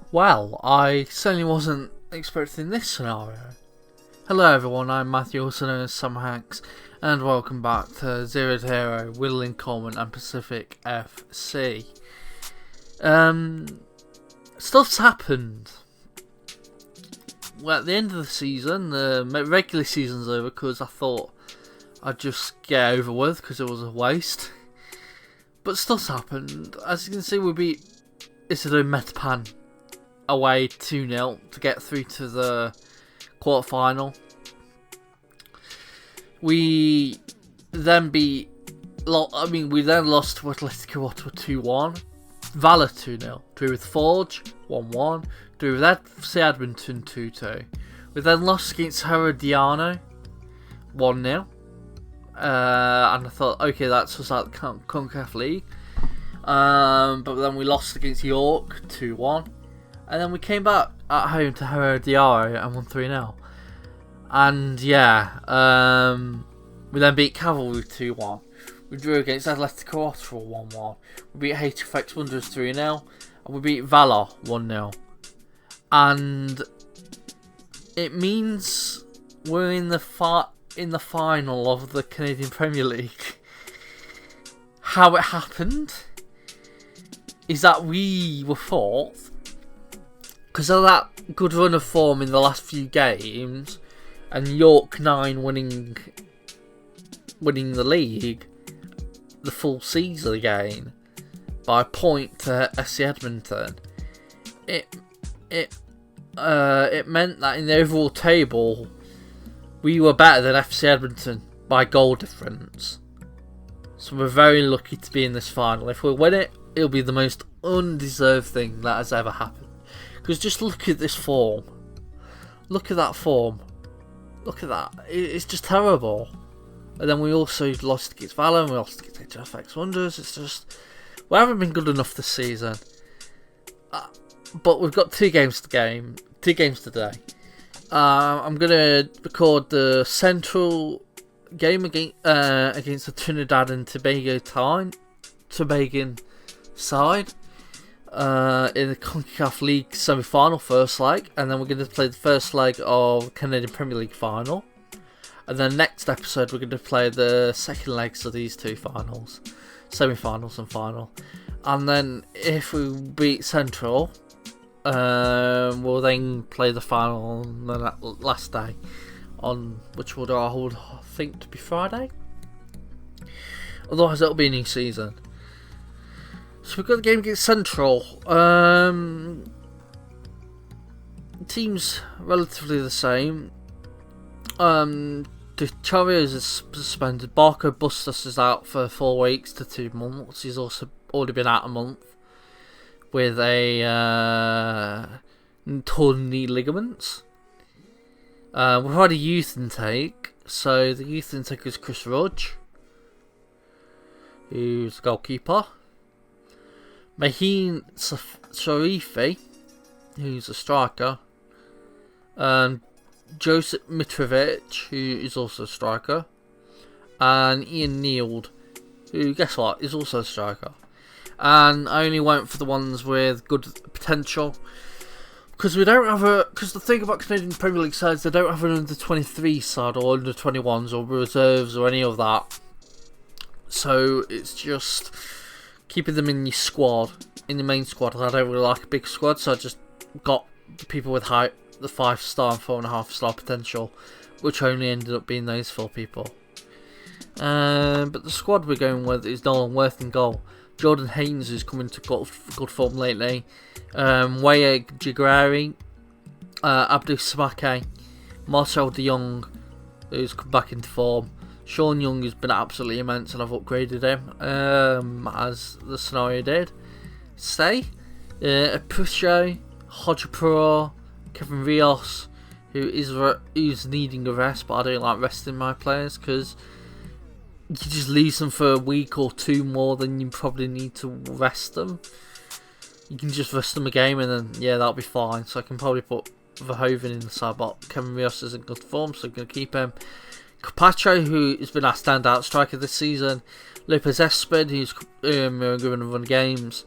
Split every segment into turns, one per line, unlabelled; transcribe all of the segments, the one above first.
Well, I certainly wasn't expecting this scenario. Hello everyone, I'm Matthew, also known as SamuraiHex, and welcome back to Zero to Hero, Whittling Coleman and Pacific FC. Stuff's happened. Well, at the end of the season, the regular season's over because I thought I'd just get over with because it was a waste. But stuff's happened. As you can see, we beat Isidro Metapan away 2-0 to get through to the quarter-final. We then lost to Atletico Ottawa 2-1. Valor 2-0. Drew with Forge 1-1. Drew with FC Edmonton 2-2. We then lost against Herediano 1-0. And I thought, okay, that's us at the CONCACAF League. But then we lost against York 2-1. And then we came back at home to Herediano and won 3-0. And yeah, we then beat Cavalry 2-1. We drew against Atletico Ottawa 1-1. We beat HFX Wanderers 3-0. And we beat Valor 1-0. And it means we're in the final of the Canadian Premier League. How it happened is that we were fourth because of that good run of form in the last few games, and York 9 winning the league, the full season again, by a point to SC Edmonton. It meant that in the overall table, we were better than FC Edmonton by goal difference. So we're very lucky to be in this final. If we win it, it'll be the most undeserved thing that has ever happened. Because just look at this form. Look at that form. Look at that. It's just terrible. And then we also lost against Valor and we lost against HFX Wanderers. It's just, we haven't been good enough this season. But we've got two games today. I'm going to record the Central game against the Trinidad and Tobago Tobagan side in the CONCACAF League semi-final first leg, and then we're going to play the first leg of Canadian Premier League final, and then next episode we're going to play the second legs of these two finals, semi-finals and final, and then if we beat Central, we'll then play the final on the last day, on which will hold, I think, to be Friday. Otherwise, it'll be a new season. So we've got the game against Central. Team's relatively the same. De Charrios is suspended. Barco Bustos is out for 4 weeks to 2 months. He's also already been out a month with a torn knee ligaments. We've had a youth intake, so the youth intake is Chris Rudge, who's the goalkeeper. Maheen Sharifi, who's a striker. Joseph Mitrovic, who is also a striker. And Ian Neild, who, guess what, is also a striker. And I only went for the ones with good potential, because the thing about Canadian Premier League sides, they don't have an under 23 side or under 21s or reserves or any of that. So it's just keeping them in your squad, in the main squad. I don't really like a big squad, so I just got the people with the 5-star and 4.5-star potential, which only ended up being those 4 people. But the squad we're going with is Nolan Worth in goal. Jordan Haynes, who's come into good form lately. Waya Jagrari, Abdul Samake, Marcel de Jong, who's come back into form. Sean Young has been absolutely immense, and I've upgraded him, as the scenario did say. Pusho, Hodgepro, Kevin Rios, who's needing a rest, but I don't like resting my players because you just lose them for a week or 2 more than you probably need to rest them. You can just rest them a game and then, yeah, that'll be fine. So I can probably put Verhoeven in the side, but Kevin Rios is in good form, so I'm going to keep him. Capacho, who has been our standout striker this season. Lopez Espin, who's given a run of games.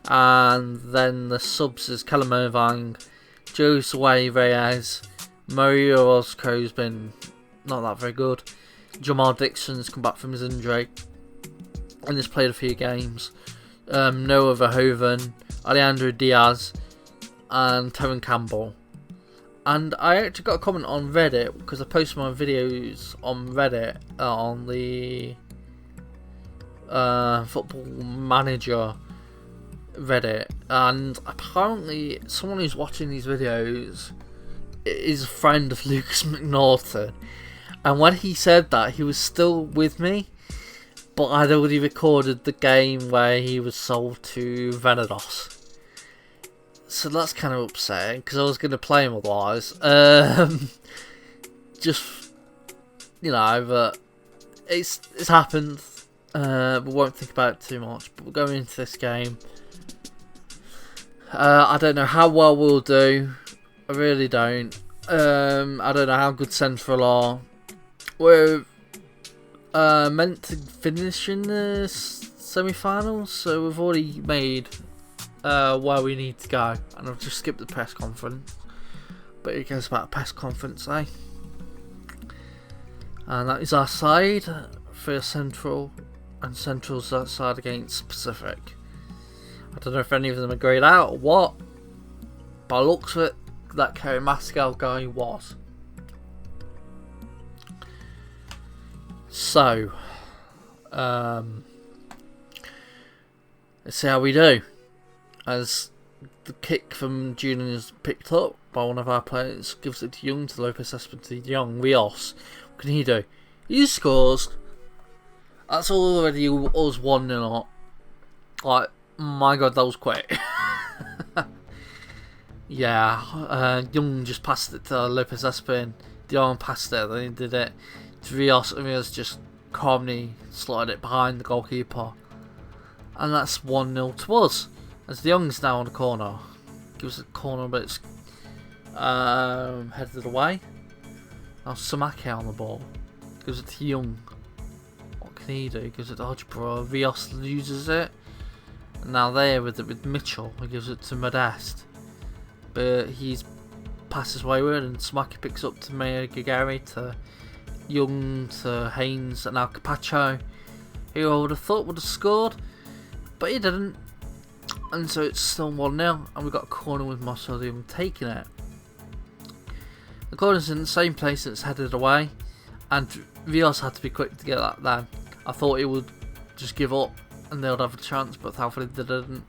And then the subs is Calamovang, Josue Reyes, Mario Orozco's been not that very good. Jamal Dixon's come back from his injury and has played a few games. Noah Verhoeven, Alejandro Diaz, and Terran Campbell. And I actually got a comment on Reddit because I post my videos on Reddit on the Football Manager Reddit, and apparently someone who's watching these videos is a friend of Lucas McNaughton, and when he said that, he was still with me, but I'd already recorded the game where he was sold to Venados. So that's kind of upsetting, because I was going to play him otherwise. Just, you know, but it's happened. We won't think about it too much, but we're going into this game. I don't know how well we'll do. I really don't. I don't know how good Central are. We're meant to finish in the semi-finals, so we've already made where we need to go. And I've just skipped the press conference, but it goes about a press conference, eh? And that is our side for Central, and Central's that side against Pacific. I don't know if any of them are grayed out or what, but it looks like that Kerry Mascal guy was. So, let's see how we do. As the kick from Julian is picked up by one of our players, gives it to Young, to Lopez Espin, to Young. Rios, what can he do? He scores. That's already us 1-0 up. Like, my god, that was quick. Yeah, Young just passed it to Lopez Espin. Dion passed it, then he did it to Rios, and Rios just calmly slotted it behind the goalkeeper. And that's 1-0 to us. As De Jong's now on the corner. Gives it a corner, but it's headed away. Now Samake on the ball. Gives it to Young. What can he do? Gives it to Hodgeborough. Rios loses it. And now there with Mitchell. He gives it to Modeste. But he's passes wayward, and Samake picks up to Mayor Gagari, to Young, to Haynes, and now Capacho, who I would have thought would have scored, but he didn't. And so it's still 1-0, and we've got a corner with Marcel Young taking it. The corner's in the same place it's headed away, and Rios had to be quick to get that then. I thought he would just give up and they would have a chance, but thankfully they didn't.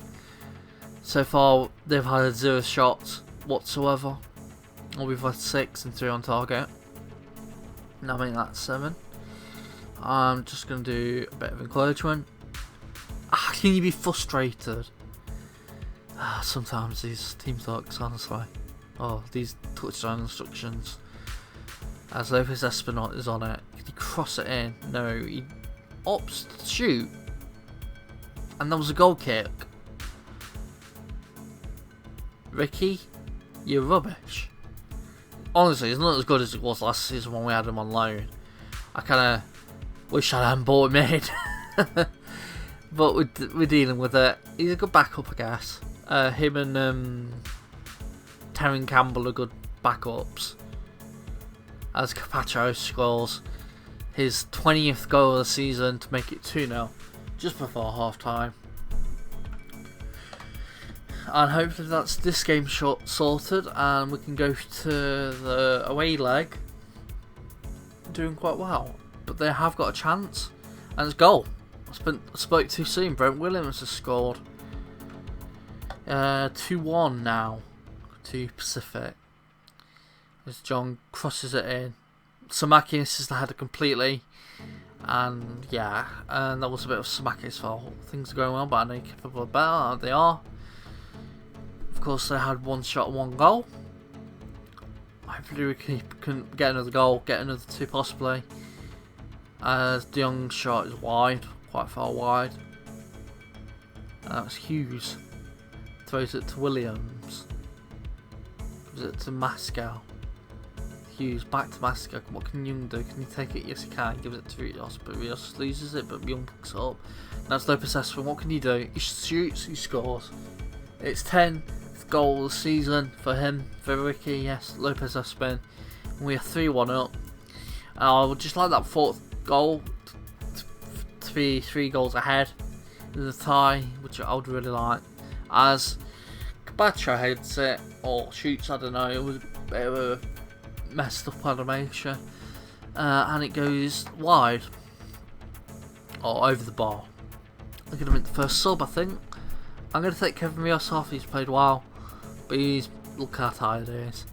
So far they've had 0 shots whatsoever. Or we've had 6 and 3 on target. Now I think that's 7. I'm just going to do a bit of encouragement. Can you be frustrated? Sometimes these team talks, honestly. Oh, these touchdown instructions. As Lopez Espinot is on it. Can he cross it in? No, he opts to shoot. And that was a goal kick. Ricky, you're rubbish. Honestly, it's not as good as it was last season when we had him on loan. I kind of wish I hadn't bought him in. But we're dealing with it. He's a good backup, I guess. Him and Terran Campbell are good backups. As Capacho scores his 20th goal of the season to make it 2-0 just before half time. And hopefully that's this game sorted, and we can go to the away leg doing quite well. But they have got a chance, and it's goal. I spoke too soon. Brent Williams has scored. 2-1 now to Pacific. As John crosses it in. Samaki misses the header completely. And yeah, and that was a bit of Samaki's fault. Things are going well, but I know you're capable of better. They are. Of course, they had 1 shot and 1 goal. Hopefully we can get another goal, get another 2 possibly. As De Jong's shot is wide, quite far wide. And that's Hughes. Throws it to Williams. Gives it to Mascal. Hughes back to Massacre. What can Young do? Can he take it? Yes, he can. He gives it to Rios, but Rios loses it, but Young picks it up. That's Lopez Espin. What can he do? He shoots, he scores. It's 10th goal of the season for him, for Ricky, yes, Lopez Espin. We are 3-1 up. I would just like that 4th goal to be 3 goals ahead. There's a tie, which I would really like. As Kabacha heads it, or shoots, I don't know, it was a bit of a messed up animation. And it goes wide. Or over the bar. I'm going to make the first sub, I think. I'm going to take Kevin Rios off, he's played well. But look how tired he is.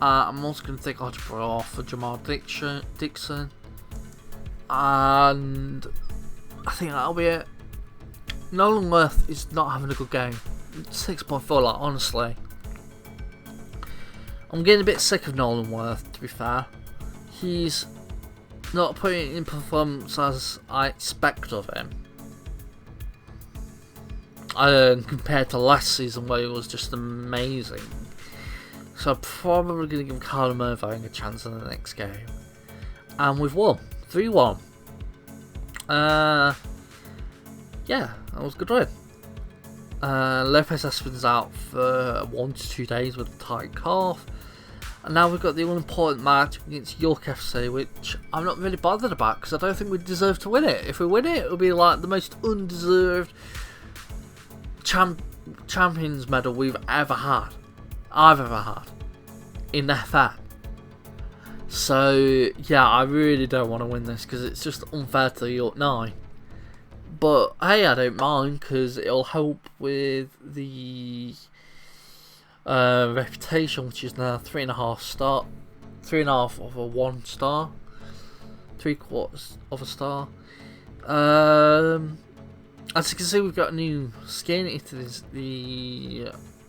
I'm also going to take Algebra off for Jamal Dixon. And I think that'll be it. Nolan Worth is not having a good game. 6.4, like, honestly. I'm getting a bit sick of Nolan Worth, to be fair. He's not putting in performance as I expect of him. Compared to last season where it was just amazing. So I'm probably going to give Carlo Mervine a chance in the next game. And we've won. 3-1. Yeah, that was a good win. Lopez Espin's out for 1 to 2 days with a tight cough. And now we've got the all-important match against York FC, which I'm not really bothered about because I don't think we deserve to win it. If we win it, it'll be like the most undeserved Champions medal I've ever had in FM. So yeah, I really don't want to win this because it's just unfair to York 9. But hey, I don't mind because it'll help with the reputation, which is now 3.5 star, 3.5 of a 1 star, 3/4 of a star. As you can see, we've got a new skin. It is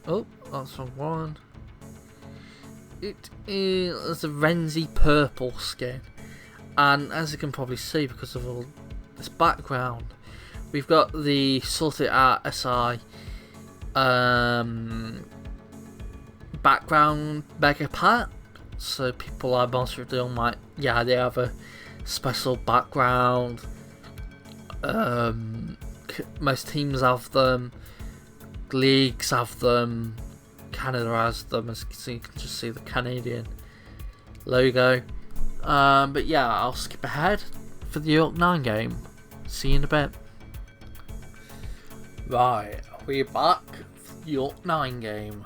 oh, that's the wrong one. It is a Renzi purple skin, and as you can probably see, because of all this background, we've got the Sorted Out SI background mega pack. So people like Monster of Doom might, yeah, they have a special background. Most teams have them, leagues have them, Canada has them, as you can see, you can just see the Canadian logo. But yeah, I'll skip ahead for the York 9 game. See you in a bit. Right, we're back for the York 9 game.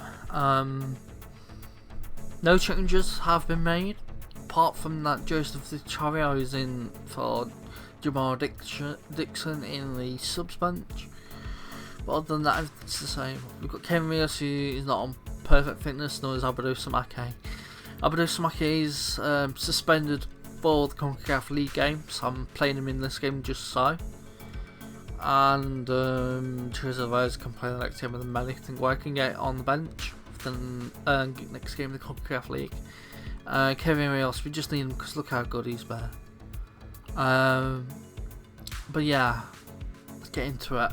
No changes have been made, apart from that Joseph Vicario is in for Jamal Dixon in the subs bench. But other than that, everything's the same. We've got Ken Rios, who is not on perfect fitness, nor is Abadou Samake. Abadou Samake is suspended for the CONCACAF League game, so I'm playing him in this game just so. And Teresa Rose can play the next game, and then Melly think I can get on the bench for the next game of the CONCACAF League. Kevin Rios, we just need him because look how good he's there. But yeah, let's get into it.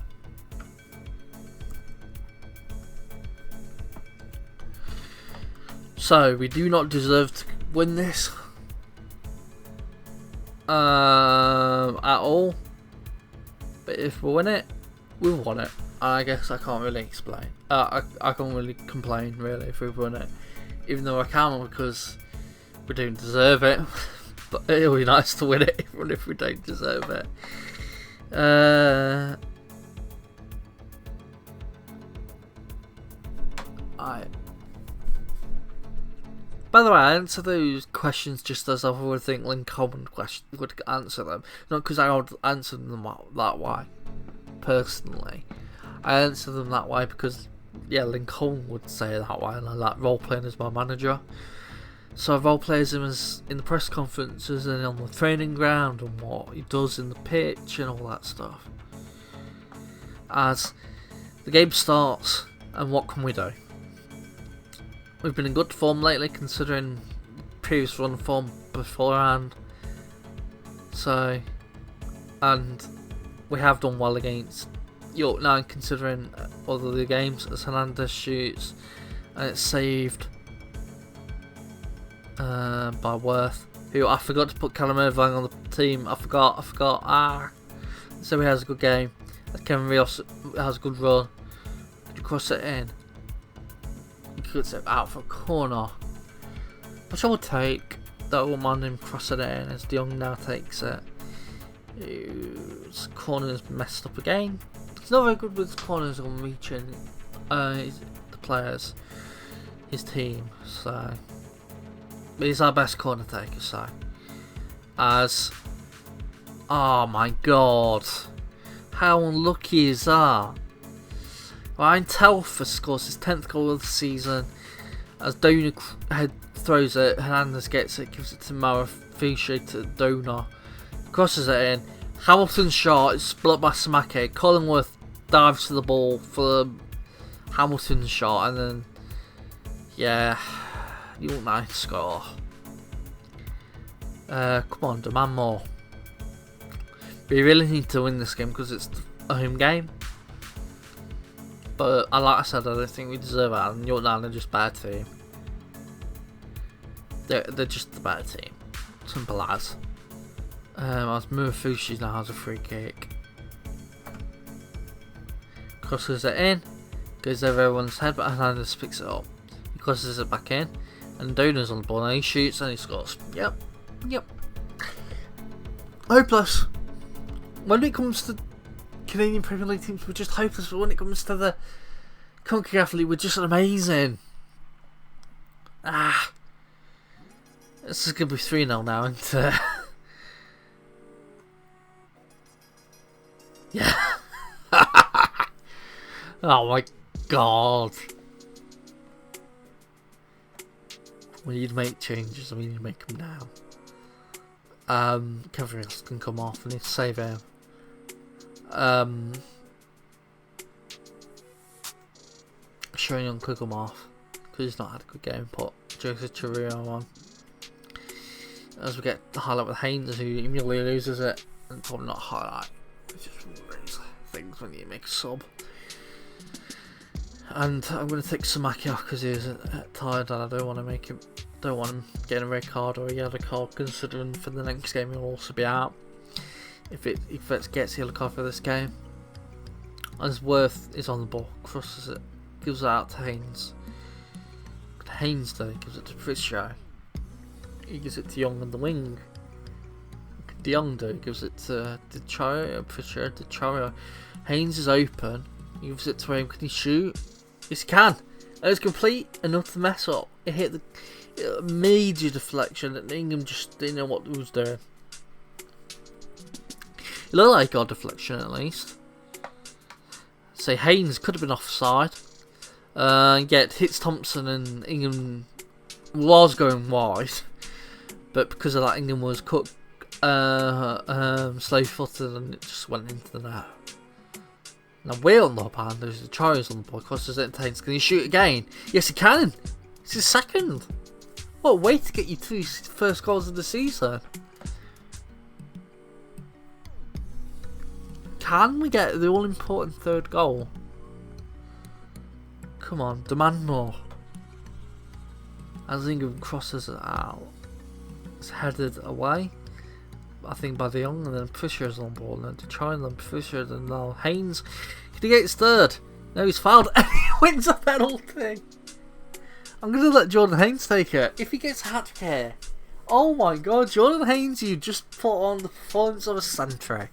So we do not deserve to win this at all. But if we win it, we've won it. I guess I can't really explain. I can't really complain really if we've won it, even though I can because we don't deserve it. But it'll be nice to win it even if we don't deserve it. By the way, I answer those questions just as I would think Lynn Coleman would answer them. Not because I would answer them that way, personally. I answer them that way because, yeah, Lynn Coleman would say it that way, and I like role-playing as my manager. So I role-plays him as in the press conferences and on the training ground and what he does in the pitch and all that stuff. As the game starts, and what can we do? We've been in good form lately considering previous run form beforehand. So, and we have done well against York 9 considering other games as Hernandez shoots and it's saved. by Worth. Who I forgot to put Callum Irvine on the team. I forgot. So he has a good game. Kevin Rios has a good run. Could you cross it in? You could set out for a corner. Which I would take. That won't mind him crossing it in as De Jong now takes it. His corner's messed up again. He's not very good with his corners on reaching the players, his team. So, but he's our best corner taker. So, oh my god, how unlucky is that? Ryan Telfer scores his 10th goal of the season as Dona throws it, Hernandez gets it, gives it to Marafushi to Dona, crosses it in. Hamilton's shot is split by Samake. Collingworth dives to the ball for Hamilton's shot, and then yeah, you want that to score. Come on, demand more. We really need to win this game because it's a home game. But like I said, I don't think we deserve that, and Yorktown are just a bad team. They're just the better team. Simple as. As Murafushi now has a free kick. Crosses it in. Goes over everyone's head, but Hernandez picks it up. He crosses it back in. And Dona's on the ball. And he shoots and he scores. Yep. Hopeless. When it comes to Canadian Premier League teams, we're just hopeless. But when it comes to the CONCACAF League, we're just amazing. This is going to be 3-0 now, and yeah. Oh my god. We need to make changes, and we need to make them now. Kevin Rios can come off, I need to save him. Sharon Young could come off, because he's not had a good game, put Joseph Chirino on. As we get the highlight with Haynes, who immediately loses it, and probably not highlight. It's just raise things when you make a sub. And I'm going to take Samaki off because he's tired, and I don't want him getting a red card or a yellow card, considering for the next game he'll also be out. If it gets a yellow card for this game. As Worth is on the ball, crosses it, gives it out to Haynes. Haynes though gives it to Prisho. He gives it to Young on the wing. De Jong though gives it to Chario. Haynes is open. He gives it to him. Can he shoot? Yes, he can. It was complete enough to mess up. It hit the major deflection, and Ingham just didn't know what he was doing. It looked like a deflection at least. So Haynes could have been offside. Yet hits Thompson, and Ingham was going wide. But because of that, Ingham was cut slow-footed, and it just went into the net. Now we're on the up hand. There's the Chario's on the ball. Crosses it into Haynes. Can he shoot again? Yes, he can. It's his second. What a way to get you to his first goals of the season. Can we get the all-important third goal? Come on, demand more. As Ingham crosses it out. It's headed away, I think, by De Jong, and then Fisher's on ball, and then to try and then Fisher, and now Haynes. Can he get his third? No, he's fouled, and he wins a penalty. I'm going to let Jordan Haynes take it. If he gets a hat-trick here, oh my god, Jordan Haynes, you just put on the performance of a century.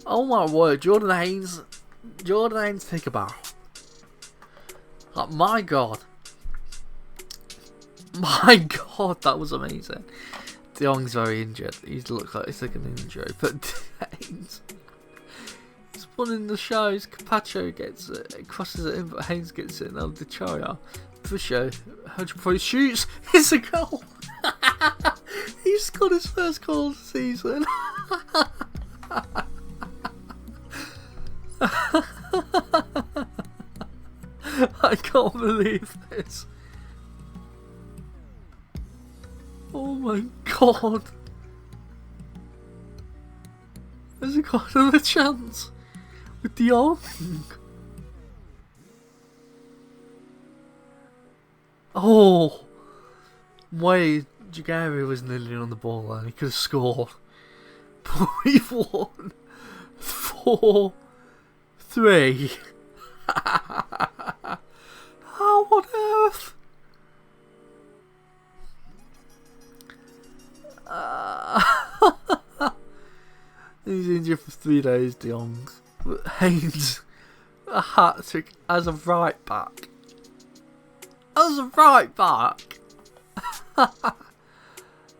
Oh my word, Jordan Haynes, take a bow. Like, my god, that was amazing. De Jong's very injured. He looks like he's taking an injury, but Haynes, he's winning the show. Capacho gets it, crosses it in, but Haynes gets it. Now De Chaya, Fisher, 100% shoots. It's a goal. He's got his first goal of the season. I can't believe this. Oh my god. Has he got another chance with De Jong? Oh, Wade Jagari was nearly on the ball and he could have scored. But we've won 4-3. How on earth? He's injured for 3 days, De Jong. But Haynes, a hat-trick as a right back. As a right back?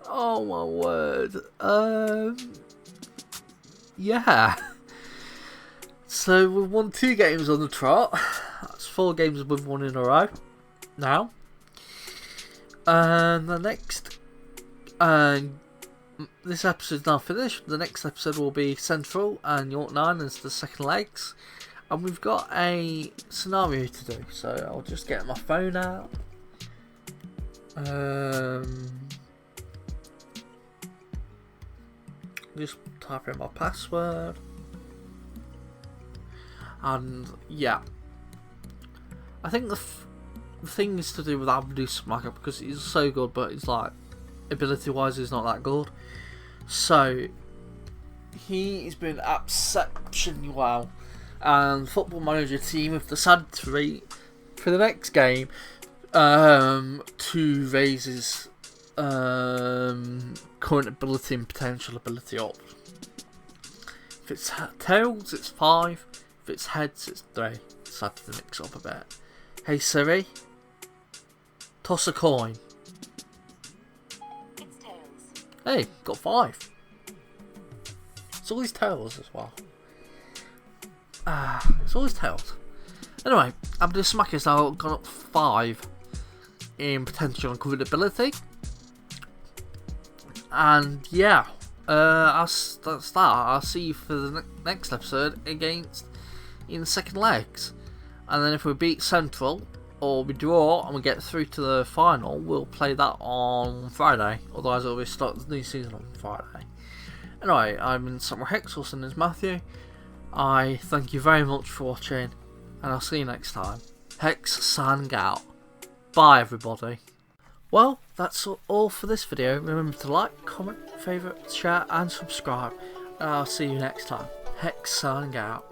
Oh my word. Yeah. So we've won 2 games on the trot. That's 4 games we've won in a row now. And the next, this episode's now finished. The next episode will be Central and York 9 as the second legs. And we've got a scenario to do. So I'll just get my phone out. Just type in my password. And yeah, I think the thing is to do with Abdu Smacker because he's so good, but he's like ability wise he's not that good. So he's been exceptionally well, and Football Manager team have decided to for the next game to raise his current ability and potential ability up. If it's tails, it's 5. If it's heads, it's 3. Decided to mix up a bit. Hey Siri, toss a coin.
It's tails.
Hey, got 5. It's always tails as well. It's always tails. Anyway, Abdul Smack now gone up 5 in potential and current ability. And yeah, that's that. I'll see you for the next episode in the second legs. And then if we beat Central or we draw and we get through to the final, we'll play that on Friday. Otherwise, it'll be start the new season on Friday. Anyway, I'm in SamuraiHex, also known as Matthew. I thank you very much for watching, and I'll see you next time. Hex signing out. Bye, everybody. Well, that's all for this video. Remember to like, comment, favourite, share, and subscribe. And I'll see you next time. Hex signing out.